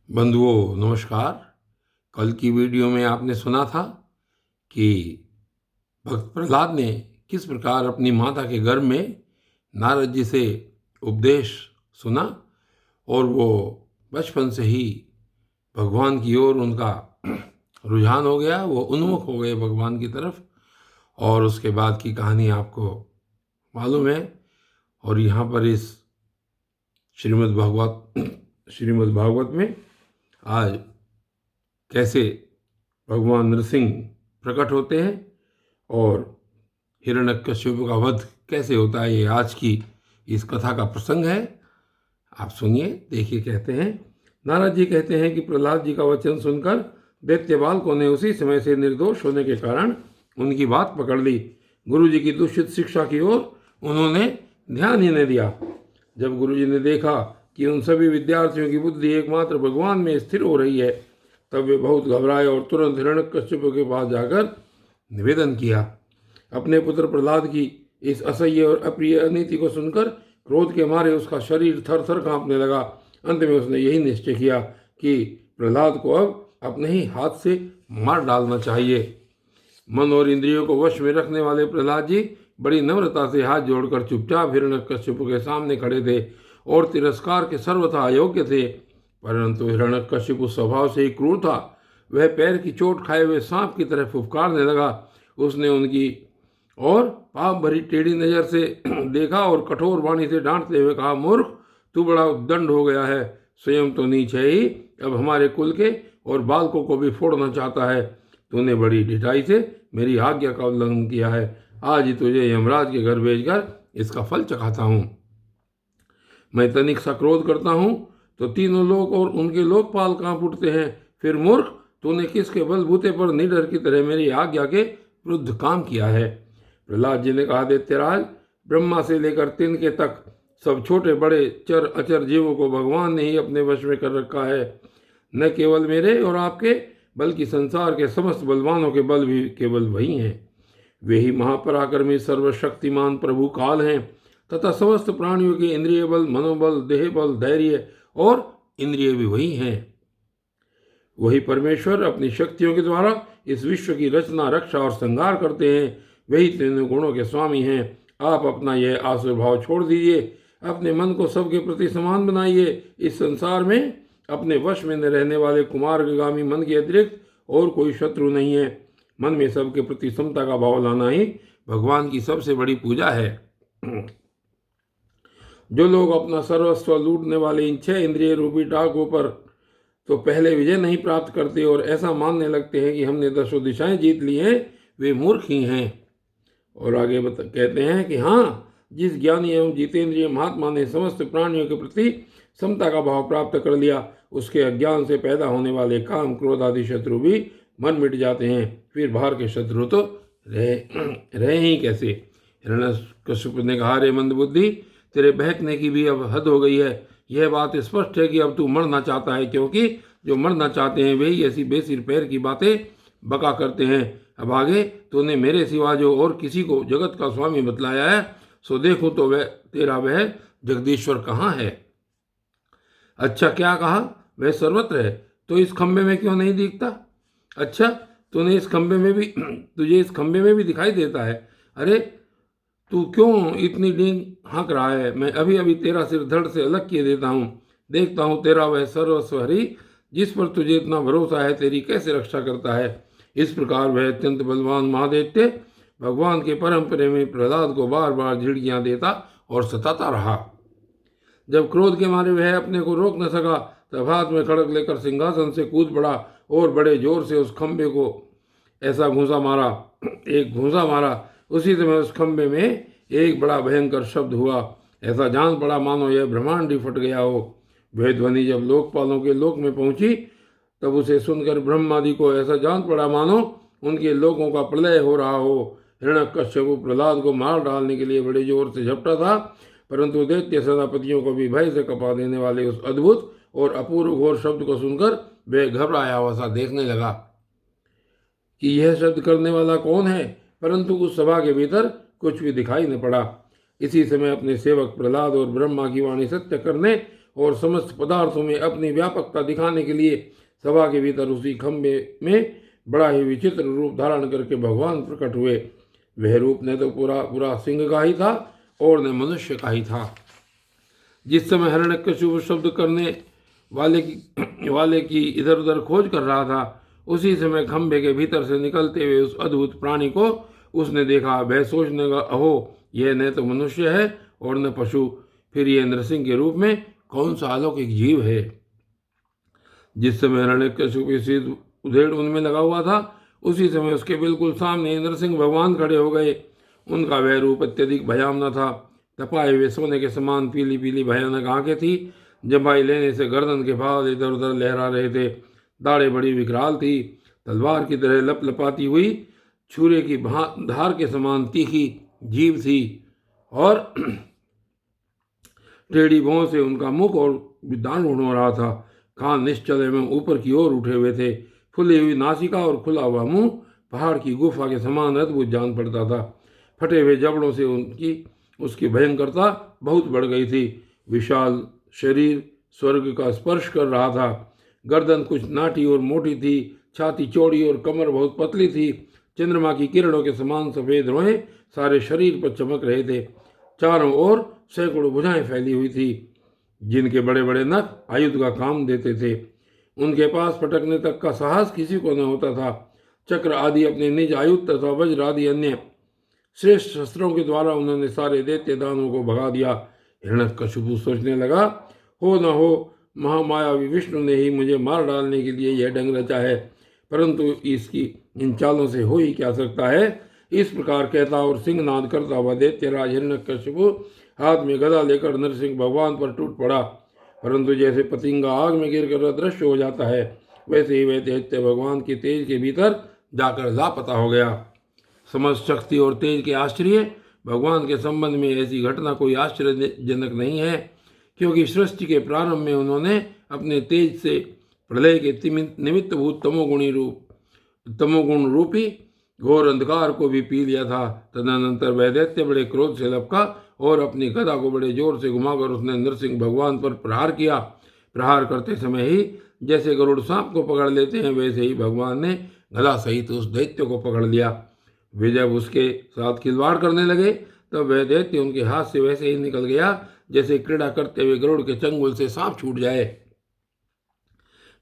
बंधुओं नमस्कार। कल की वीडियो में आपने सुना था कि भक्त प्रहलाद ने किस प्रकार अपनी माता के गर्भ में नारद जी से उपदेश सुना और वो बचपन से ही भगवान की ओर उनका रुझान हो गया, वो उन्मुख हो गए भगवान की तरफ। और उसके बाद की कहानी आपको मालूम है। और यहाँ पर इस श्रीमद् भागवत में आज कैसे भगवान नरसिंह प्रकट होते हैं और हिरण्यकश्यप का वध कैसे होता है, ये आज की इस कथा का प्रसंग है। आप सुनिए, देखिए। कहते हैं, नारद जी कहते हैं कि प्रहलाद जी का वचन सुनकर दैत्य बालकों ने उसी समय से निर्दोष होने के कारण उनकी बात पकड़ ली। गुरु जी की दूषित शिक्षा की ओर उन्होंने ध्यान ही नहीं दिया। जब गुरु जी ने देखा कि उन सभी विद्यार्थियों की बुद्धि एकमात्र भगवान में स्थिर हो रही है, तब वे बहुत घबराए और तुरंत हिरण्यकश्यप के पास जाकर निवेदन किया। अपने पुत्र प्रहलाद की इस असह्य और अप्रिय अनीति को सुनकर क्रोध के मारे उसका शरीर थर थर कांपने लगा। अंत में उसने यही निश्चय किया कि प्रहलाद को अब अपने ही हाथ से मार डालना चाहिए। मन और इंद्रियों को वश में रखने वाले प्रहलाद जी बड़ी नम्रता से हाथ जोड़कर चुपचाप हिरण्यकश्यप के सामने खड़े थे और तिरस्कार के सर्वथा अयोग्य थे। परंतु हिरण्यकश्यप स्वभाव से ही क्रूर था। वह पैर की चोट खाए हुए सांप की तरह फुफकारने लगा। उसने उनकी और पाप भरी टेढ़ी नजर से देखा और कठोर वाणी से डांटते हुए कहा, मूर्ख, तू बड़ा उद्दंड हो गया है। स्वयं तो नीच है ही, अब हमारे कुल के और बालकों को भी फोड़ना चाहता है। तूने बड़ी ढिठाई से मेरी आज्ञा का उल्लंघन किया है। आज ही तुझे यमराज के घर भेजकर इसका फल चखाता हूँ। मैं तनिक सा क्रोध करता हूँ तो तीनों लोग और उनके लोकपाल कांप उठते हैं। फिर मूर्ख, तूने किसके बलबूते पर निडर की तरह मेरी आज्ञा के विरुद्ध काम किया है। प्रहलाद जी ने कहा, दैत्यराज, ब्रह्मा से लेकर तिनके तक सब छोटे बड़े चर अचर जीवों को भगवान ने ही अपने वश में कर रखा है। न केवल मेरे और आपके, बल्कि संसार के समस्त बलवानों के बल भी केवल वही हैं। वे ही महापराक्रमी सर्वशक्तिमान प्रभु काल हैं तथा समस्त प्राणियों के इंद्रिय बल, मनोबल, देह बल, धैर्य और इंद्रिय भी वही हैं। वही परमेश्वर अपनी शक्तियों के द्वारा इस विश्व की रचना, रक्षा और संहार करते हैं। वही तीनों गुणों के स्वामी हैं। आप अपना यह आसुर भाव छोड़ दीजिए, अपने मन को सबके प्रति समान बनाइए। इस संसार में अपने वश में न रहने वाले कुमारगामी मन के अतिरिक्त और कोई शत्रु नहीं है। मन में सबके प्रति समता का भाव लाना ही भगवान की सबसे बड़ी पूजा है। जो लोग अपना सर्वस्व लूटने वाले इन 6 इंद्रिय रूपी डाकों पर तो पहले विजय नहीं प्राप्त करते और ऐसा मानने लगते हैं कि हमने 10 दिशाएं जीत ली हैं, वे मूर्ख ही हैं। और आगे कहते हैं कि हाँ, जिस ज्ञानी एवं जितेंद्रिय महात्मा ने समस्त प्राणियों के प्रति समता का भाव प्राप्त कर लिया, उसके अज्ञान से पैदा होने वाले काम, क्रोध आदि शत्रु भी मन मिट जाते हैं। फिर बाहर के शत्रु तो रहे ही कैसे। हिरण्यकश्यप ने कहा, रे मंदबुद्धि, तेरे बहकने की भी अब हद हो गई है। यह बात स्पष्ट है कि अब तू मरना चाहता है, क्योंकि जो मरना चाहते हैं वे ही ऐसी बेसिर पैर की बातें बका करते हैं। अब आगे तूने मेरे सिवा जो और किसी को जगत का स्वामी बतलाया है, सो देखूं तो वह जगदीश्वर कहाँ है। अच्छा, क्या कहा? वह सर्वत्र है, तो इस खंबे में क्यों नहीं दिखता? अच्छा, तुझे इस खंबे में भी दिखाई देता है। अरे, तू क्यों इतनी डींग हाँक रहा है? मैं अभी अभी तेरा सिर धड़ से अलग किए देता हूँ। देखता हूँ तेरा वह सर्वस्व हरि जिस पर तुझे इतना भरोसा है, तेरी कैसे रक्षा करता है। इस प्रकार वह अत्यंत बलवान महादैत्य भगवान के परम प्रेमी प्रहलाद को बार बार झिड़कियाँ देता और सताता रहा। जब क्रोध के मारे वह अपने को रोक न सका, तब हाथ में खड़क लेकर सिंहासन से कूद पड़ा और बड़े जोर से उस खंबे को ऐसा एक घूंसा मारा। उसी समय उस खंबे में एक बड़ा भयंकर शब्द हुआ। ऐसा जान पड़ा मानो यह ब्रह्मांड ही फट गया हो। वह ध्वनि जब लोकपालों के लोक में पहुंची, तब उसे सुनकर ब्रह्मादि को ऐसा जान पड़ा मानो उनके लोगों का प्रलय हो रहा हो। हिरण्यकश्यप प्रहलाद को मार डालने के लिए बड़े जोर से झपटा था, परंतु दैत्य सेनापतियों को भी भय से कपा देने वाले उस अद्भुत और अपूर्व घोर शब्द को सुनकर वह घबराया हुआ सा देखने लगा कि यह शब्द करने वाला कौन है, परंतु उस सभा के भीतर कुछ भी दिखाई न पड़ा। इसी समय अपने सेवक प्रहलाद और ब्रह्मा की वाणी सत्य करने और समस्त पदार्थों में अपनी व्यापकता दिखाने के लिए सभा के भीतर उसी खंभे में बड़ा ही विचित्र रूप धारण करके भगवान प्रकट हुए। वह रूप न तो पूरा पूरा सिंह का ही था और न मनुष्य का ही था। जिस समय हिरण्यकशिपु शब्द करने वाले की इधर उधर खोज कर रहा था, उसी समय खंभे के भीतर से निकलते हुए उस अद्भुत प्राणी को उसने देखा। वह सोचने लगा, अहो, यह न तो मनुष्य है और न पशु, फिर यह नरसिंह के रूप में कौन सा अलौकिक जीव है। जिस समय हिरण्यकशिपु शीत उधेड़ उनमें लगा हुआ था, उसी समय उसके बिल्कुल सामने नरसिंह भगवान खड़े हो गए। उनका वह रूप अत्यधिक भयावना था। तपाए हुए सोने के समान पीली पीली भयानक आंखें थी। जम्भाई लेने से गर्दन के भाव इधर उधर लहरा रहे थे। दाढ़ें बड़ी विकराल थी, तलवार की तरह लपलपाती हुई, छुरे की धार के समान तीखी जीभ थी और टेढ़ी भौं से उनका मुख और दारुण हो रहा था। कान निश्चल एवं ऊपर की ओर उठे हुए थे। फुली हुई नासिका और खुला हुआ मुंह पहाड़ की गुफा के समान अद्भुत जान पड़ता था। फटे हुए जबड़ों से उसकी भयंकरता बहुत बढ़ गई थी। विशाल शरीर स्वर्ग का स्पर्श कर रहा था। गर्दन कुछ नाटी और मोटी थी, छाती चौड़ी और कमर बहुत पतली थी। चंद्रमा की किरणों के समान सफेद रोएं सारे शरीर पर चमक रहे थे। चारों ओर सैकड़ों भुजाएं फैली हुई थी, जिनके बड़े बड़े नख आयुध का काम देते थे। उनके पास पटकने तक का साहस किसी को न होता था। चक्र आदि अपने निज आयुध तथा वज्र आदि अन्य श्रेष्ठ शस्त्रों के द्वारा उन्होंने सारे दैत्य दानों को भगा दिया। हिरण्यकशिपु सोचने लगा, हो न हो महामायावी विष्णु ने ही मुझे मार डालने के लिए यह ढंग रचा है, परंतु इसकी इन चालों से हो ही क्या सकता है। इस प्रकार कहता और सिंहनाद करता हुआ दैत्यराज हिरण्यकशिपु हाथ में गदा लेकर नरसिंह भगवान पर टूट पड़ा। परंतु जैसे पतिंगा आग में गिरकर अदृश्य हो जाता है, वैसे ही वह दैत्य भगवान के तेज के भीतर जाकर लापता हो गया। समस्त शक्ति और तेज के आश्चर्य भगवान के संबंध में ऐसी घटना कोई आश्चर्यजनक नहीं है, क्योंकि सृष्टि के प्रारंभ में उन्होंने अपने तेज से प्रलय के निमित्तभूत तमोगुण रूपी घोर अंधकार को भी पी लिया था। तदनंतर वह दैत्य बड़े क्रोध से लपका और अपनी गदा को बड़े जोर से घुमाकर उसने नरसिंह भगवान पर प्रहार किया। प्रहार करते समय ही जैसे गरुड़ सांप को पकड़ लेते हैं, वैसे ही भगवान ने गदा सहित उस दैत्य को पकड़ लिया। वे जब उसके साथ खिलवाड़ करने लगे, तब वह दैत्य उनके हाथ से वैसे ही निकल गया जैसे क्रीड़ा करते हुए गरुड़ के चंगुल से सांप छूट जाए।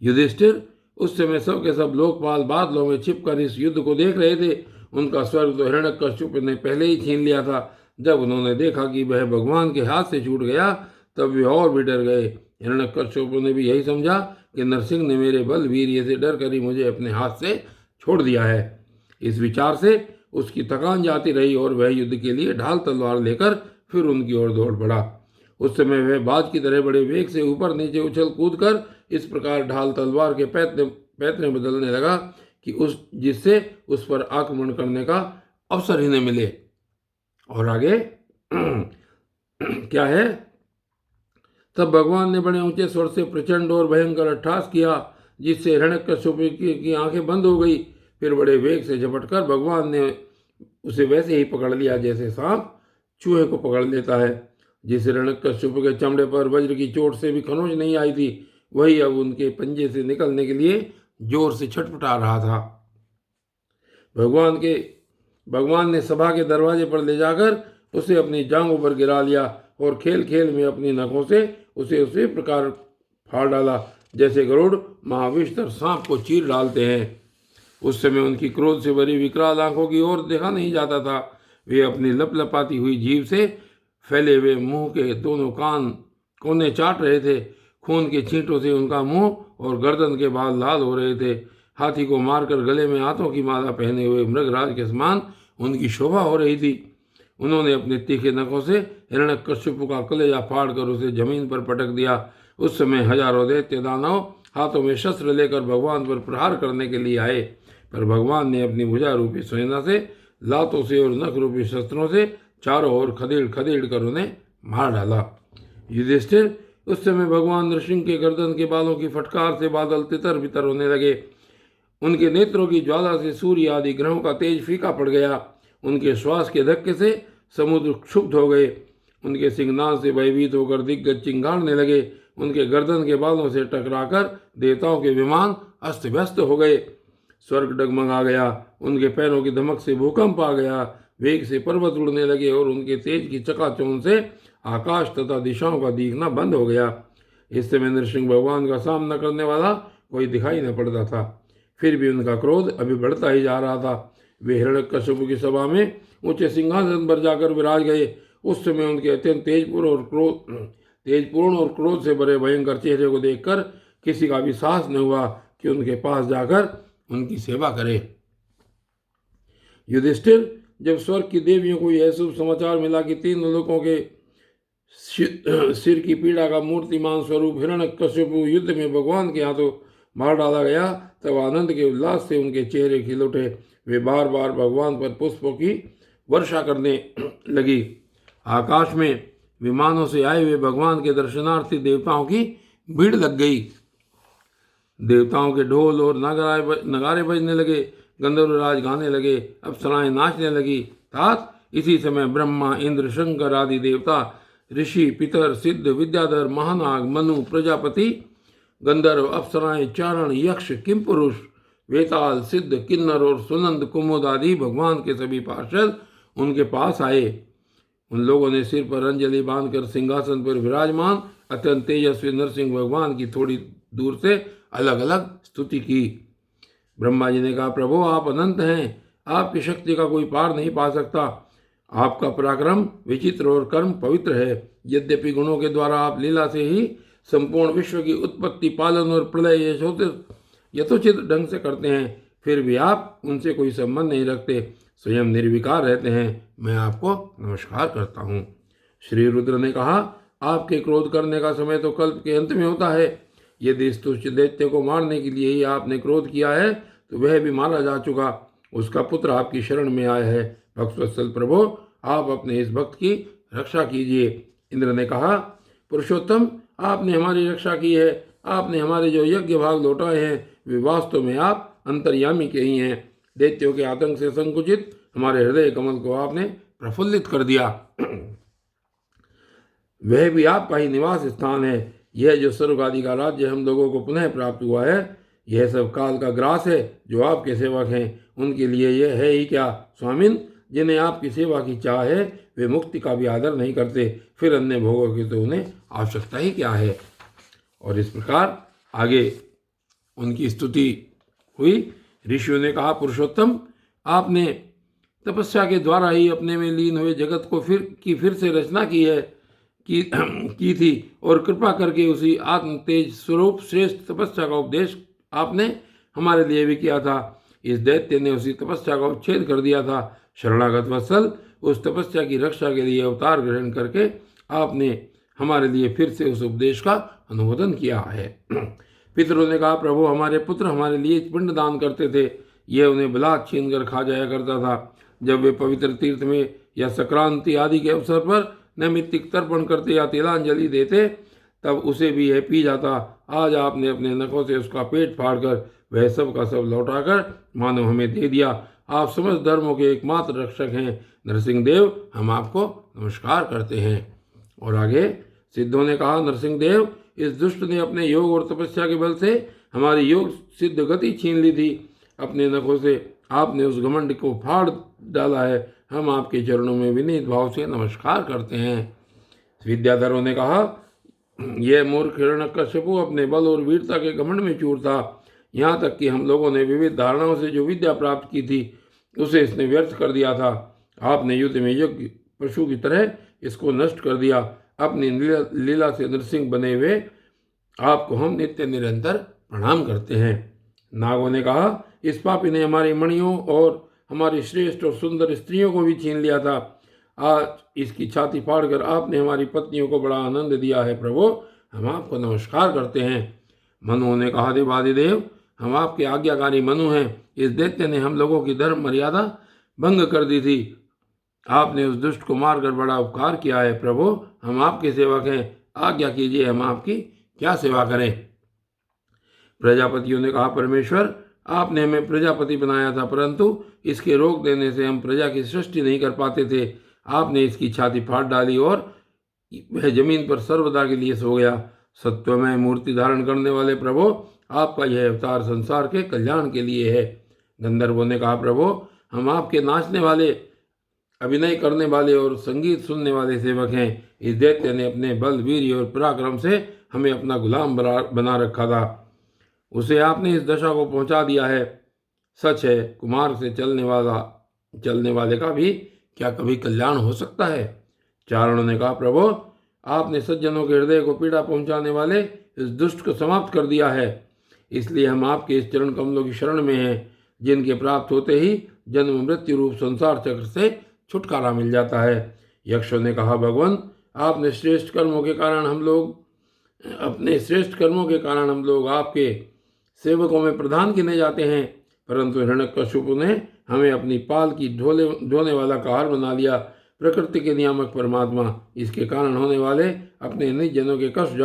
युधिष्ठिर उस समय सब के सब लोकपाल बादलों में छिपकर इस युद्ध को देख रहे थे। उनका स्वर्ग तो हिरण्यकशिपु ने पहले ही छीन लिया था। जब उन्होंने देखा कि वह भगवान के हाथ से छूट गया, तब वे और भी डर गए। हिरण्यकशिपु ने भी यही समझा कि नरसिंह ने मेरे बल वीर्य से डर कर ही मुझे अपने हाथ से छोड़ दिया है। इस विचार से उसकी थकान जाती रही और वह युद्ध के लिए ढाल तलवार लेकर फिर उनकी ओर दौड़ पड़ा। उस समय वह बाज की तरह बड़े वेग से ऊपर नीचे उछल कूद कर इस प्रकार ढाल तलवार के पैतरे बदलने लगा कि जिससे उस पर आक्रमण करने का अवसर ही न मिले। और आगे क्या है, तब भगवान ने बड़े ऊंचे स्वर से प्रचंड और भयंकर अट्ठास किया, जिससे हिरण्यकशिपु की आंखें बंद हो गई। फिर बड़े वेग से झपटकर भगवान ने उसे वैसे ही पकड़ लिया जैसे सांप चूहे को पकड़ लेता है। जिस हिरण्यकशिपु के चमड़े पर वज्र की चोट से भी खरोंच नहीं आई थी, वही अब उनके पंजे से निकलने के लिए जोर से छटपटा रहा था। भगवान ने सभा के दरवाजे पर ले जाकर उसे अपनी जांघों पर गिरा लिया और खेल खेल में अपनी नखों से उसे उसी प्रकार फाड़ डाला जैसे गरुड़ महाविष्ट सांप को चीर डालते हैं। उस समय उनकी क्रोध से भरी विकराल आंखों की ओर देखा नहीं जाता था। वे अपनी लपलपाती हुई जीभ से फैले हुए मुंह के दोनों कोने चाट रहे थे। खून के छींटों से उनका मुंह और गर्दन के बाल लाल हो रहे थे। हाथी को मारकर गले में हाथों की माला पहने हुए मृगराज के समान उनकी शोभा हो रही थी। उन्होंने अपने तीखे नखों से हिरण्यकशिपु का कलेजा फाड़कर उसे जमीन पर पटक दिया। उस समय हजारों दैत्य दानव हाथों में शस्त्र लेकर भगवान पर प्रहार करने के लिए आए, पर भगवान ने अपनी भुजा रूपी सेना से, लातों से और नख रूपी शस्त्रों से चारों ओर खदेड़ खदेड़ कर उन्हें मार डाला। युधिष्ठिर उस समय भगवान नरसिंह के गर्दन के बालों की फटकार से बादल तितर बितर होने लगे। उनके नेत्रों की ज्वाला से सूर्य आदि ग्रहों का तेज फीका पड़ गया। उनके श्वास के धक्के से समुद्र क्षुब्ध हो गए। उनके सिंहनाद से भयभीत होकर दिग्गज चिंगाड़ने लगे उनके गर्दन के बालों से टकराकर देवताओं के विमान अस्त व्यस्त हो गए। स्वर्ग डगमगा गया, उनके पैरों की धमक से भूकंप आ गया, वेग से पर्वत उड़ने लगे और उनके तेज की चकाचौंध से आकाश तथा दिशाओं का दिखना बंद हो गया। इस समय नरसिंह भगवान का सामना करने वाला कोई दिखाई न पड़ता था। फिर भी उनका क्रोध अभी बढ़ता ही जा रहा था। वे हिरण्यकश्यप की सभा में ऊंचे सिंहासन पर जाकर विराज गए। उस समय उनके अत्यंत तेजपूर्ण और क्रोध से भरे भयंकर चेहरे को देखकर किसी का भी साहस न हुआ कि उनके पास जाकर उनकी सेवा करे। युधिष्ठिर, जब स्वर्ग की देवियों को यह शुभ समाचार मिला कि 3 लोगों के सिर की पीड़ा का मूर्तिमान स्वरूप हिरण्यकश्यप युद्ध में भगवान के हाथों मार डाला गया, तब आनंद के उल्लास से उनके चेहरे खिल उठे। वे बार बार भगवान पर पुष्पों की वर्षा करने लगी। आकाश में विमानों से आए हुए भगवान के दर्शनार्थी देवताओं की भीड़ लग गई। देवताओं के ढोल और नगारे बजने लगे, गंधर्वराज गाने लगे, अप्सराएं नाचने लगी। तात इसी समय ब्रह्मा, इंद्र, शंकर आदि देवता, ऋषि, पितर, सिद्ध, विद्याधर, महानाग, मनु, प्रजापति, गंधर्व, अप्सराएं, चारण, यक्ष, किमपुरुष, वेताल, सिद्ध, किन्नर और सुनंद, कुमुद आदि भगवान के सभी पार्षद उनके पास आए। उन लोगों ने सिर पर अंजलि बांधकर सिंहासन पर विराजमान अत्यंत तेजस्वी नरसिंह भगवान की थोड़ी दूर से अलग अलग स्तुति की। ब्रह्मा जी ने कहा, प्रभु आप अनंत हैं, आपकी शक्ति का कोई पार नहीं पा सकता। आपका पराक्रम विचित्र और कर्म पवित्र है। यद्यपि गुणों के द्वारा आप लीला से ही संपूर्ण विश्व की उत्पत्ति, पालन और प्रलय यथोचित ढंग से करते हैं, फिर भी आप उनसे कोई संबंध नहीं रखते, स्वयं निर्विकार रहते हैं। मैं आपको नमस्कार करता हूँ। श्री रुद्र ने कहा, आपके क्रोध करने का समय तो कल्प के अंत में होता है। यदि इस तुच्छ दैत्य को मारने के लिए ही आपने क्रोध किया है तो वह भी मारा जा चुका। उसका पुत्र आपकी शरण में आया है। भक्तवत्सल प्रभु, आप अपने इस भक्त की रक्षा कीजिए। इंद्र ने कहा, पुरुषोत्तम, आपने हमारी रक्षा की है। आपने हमारे जो यज्ञ भाग लौटाए हैं वे वास्तव में आप अंतर्यामी के ही हैं। दैत्यों के आतंक से संकुचित हमारे हृदय कमल को आपने प्रफुल्लित कर दिया। वह भी आपका ही निवास स्थान है। यह जो स्वर्ग आदि का राज्य हम लोगों को पुनः प्राप्त हुआ है, यह सब काल का ग्रास है। जो आपके सेवक हैं उनके लिए यह है ही क्या। स्वामिन, जिन्हें आपकी सेवा की चाह है वे मुक्ति का भी आदर नहीं करते, फिर अन्य भोगों की तो उन्हें आवश्यकता ही क्या है। और इस प्रकार आगे उनकी स्तुति हुई। ऋषियों ने कहा, पुरुषोत्तम, आपने तपस्या के द्वारा ही अपने में लीन हुए जगत को फिर से रचना की थी और कृपा करके उसी आत्म तेज स्वरूप श्रेष्ठ तपस्या का उपदेश आपने हमारे लिए भी किया था। इस दैत्य ने उसी तपस्या का उच्छेद कर दिया था। शरणागत वत्सल, उस तपस्या की रक्षा के लिए अवतार ग्रहण करके आपने हमारे लिए फिर से उस उपदेश का अनुमोदन किया है। पितरों ने कहा, प्रभु, हमारे पुत्र हमारे लिए पिंड दान करते थे। यह उन्हें बलात् छीन कर खा जाया करता था। जब वे पवित्र तीर्थ में या संक्रांति आदि के अवसर पर नैमित्तिक तर्पण करते या तिलांजलि देते तब उसे भी यह पी जाता। आज आपने अपने नखों से उसका पेट फाड़कर वह सब का सब लौटाकर मानो हमें दे दिया। आप समस्त धर्मों के एकमात्र रक्षक हैं। नरसिंह देव, हम आपको नमस्कार करते हैं। और आगे सिद्धों ने कहा, नरसिंह देव, इस दुष्ट ने अपने योग और तपस्या के बल से हमारी योग सिद्ध गति छीन ली थी। अपने नखों से आपने उस घमंड को फाड़ डाला है। हम आपके चरणों में विनीत भाव से नमस्कार करते हैं। विद्याधरों ने कहा, यह मूर्ख हिरण्यकश्यप अपने बल और वीरता के घमंड में चूर था। यहाँ तक कि हम लोगों ने विविध धारणाओं से जो विद्या प्राप्त की थी उसे इसने व्यर्थ कर दिया था। आपने युद्ध में यज्ञ पशु की तरह इसको नष्ट कर दिया। अपनी लीला से नरसिंह बने हुए आपको हम नित्य निरंतर प्रणाम करते हैं। नागों ने कहा, इस पापी ने हमारी मणियों और हमारी श्रेष्ठ और सुंदर स्त्रियों को भी छीन लिया था। आज इसकी छाती फाड़कर आपने हमारी पत्नियों को बड़ा आनंद दिया है। प्रभु, हम आपको नमस्कार करते हैं। मनु ने कहा, देवादिदेव, हम आपके आज्ञाकारी मनु हैं। इस दैत्य ने हम लोगों की धर्म मर्यादा भंग कर दी थी। आपने उस दुष्ट को मारकर बड़ा उपकार किया है। प्रभु, हम आपके सेवक हैं। आज्ञा कीजिए, हम आपकी क्या सेवा करें। प्रजापतियों ने कहा, परमेश्वर, आपने हमें प्रजापति बनाया था, परंतु इसके रोक देने से हम प्रजा की सृष्टि नहीं कर पाते थे। आपने इसकी छाती फाड़ डाली और वह जमीन पर सर्वदा के लिए सो गया। सत्वमय मूर्ति धारण करने वाले प्रभु, आपका यह अवतार संसार के कल्याण के लिए है। गंधर्वों ने कहा, प्रभु हम आपके नाचने वाले, अभिनय करने वाले और संगीत सुनने वाले सेवक हैं। इस दैत्य ने अपने बल, वीर्य और पराक्रम से हमें अपना गुलाम बना रखा था। उसे आपने इस दशा को पहुंचा दिया है। सच है, कुमार से चलने वाले का भी क्या कभी कल्याण हो सकता है? चारणों ने कहा, प्रभु आपने सज्जनों के हृदय को पीड़ा पहुंचाने वाले इस दुष्ट को समाप्त कर दिया है। इसलिए हम आपके इस चरण कमलों की शरण में हैं, जिनके प्राप्त होते ही जन्म मृत्यु रूप संसार चक्र से छुटकारा मिल जाता है। यक्षों ने कहा, भगवान अपने श्रेष्ठ कर्मों के कारण हम लोग आपके सेवकों में प्रधान गिने जाते हैं, परंतु हिरण्यकशिपु ने हमें अपनी पाल की ढोने वाला कार बना लिया। प्रकृति के नियामक परमात्मा, इसके कारण होने वाले अपने निज जनों के कष्ट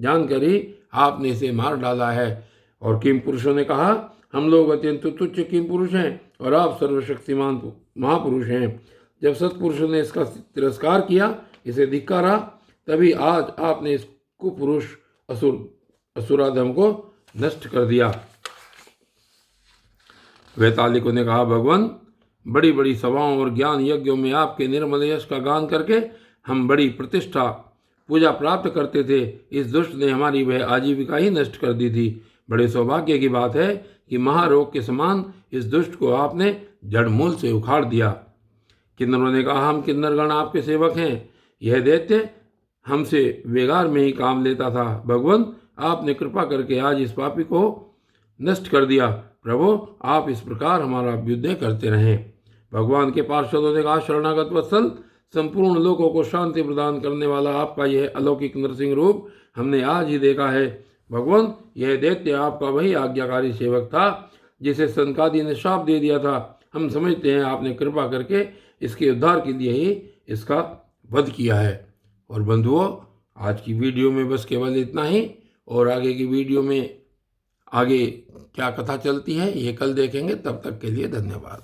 जानकर ही आपने इसे मार डाला है। और किम पुरुषों ने कहा, हम लोग अत्यंत तुच्छ किम पुरुष हैं और आप सर्वशक्तिमान महापुरुष हैं। जब सत्पुरुषों ने इसका तिरस्कार किया, इसे धिक्कारा, तभी आज आपने इस कुपुरुष असुराधम को नष्ट कर दिया। वैतालिकों ने कहा, भगवान बड़ी बड़ी सभाओं और ज्ञान यज्ञों में आपके निर्मल यश का गान करके हम बड़ी प्रतिष्ठा पूजा प्राप्त करते थे। इस दुष्ट ने हमारी वह आजीविका ही नष्ट कर दी थी। बड़े सौभाग्य की बात है कि महारोग के समान इस दुष्ट को आपने जड़मूल से उखाड़ दिया। किन्नरों ने कहा, हम किन्नरगण आपके सेवक हैं। यह दैत्य हमसे वेगार में ही काम लेता था। भगवान आपने कृपा करके आज इस पापी को नष्ट कर दिया। प्रभु आप इस प्रकार हमारा अभ्युदय करते रहें। भगवान के पार्षदों ने कहा, शरणागत वत्सल, संपूर्ण लोगों को शांति प्रदान करने वाला आपका यह अलौकिक नरसिंह रूप हमने आज ही देखा है। भगवान यह दैत्य आपका वही आज्ञाकारी सेवक था जिसे सनकादि ने श्राप दे दिया था। हम समझते हैं आपने कृपा करके इसके उद्धार के लिए ही इसका वध किया है। और बंधुओं, आज की वीडियो में बस केवल इतना ही, और आगे की वीडियो में आगे क्या कथा चलती है ये कल देखेंगे। तब तक के लिए धन्यवाद।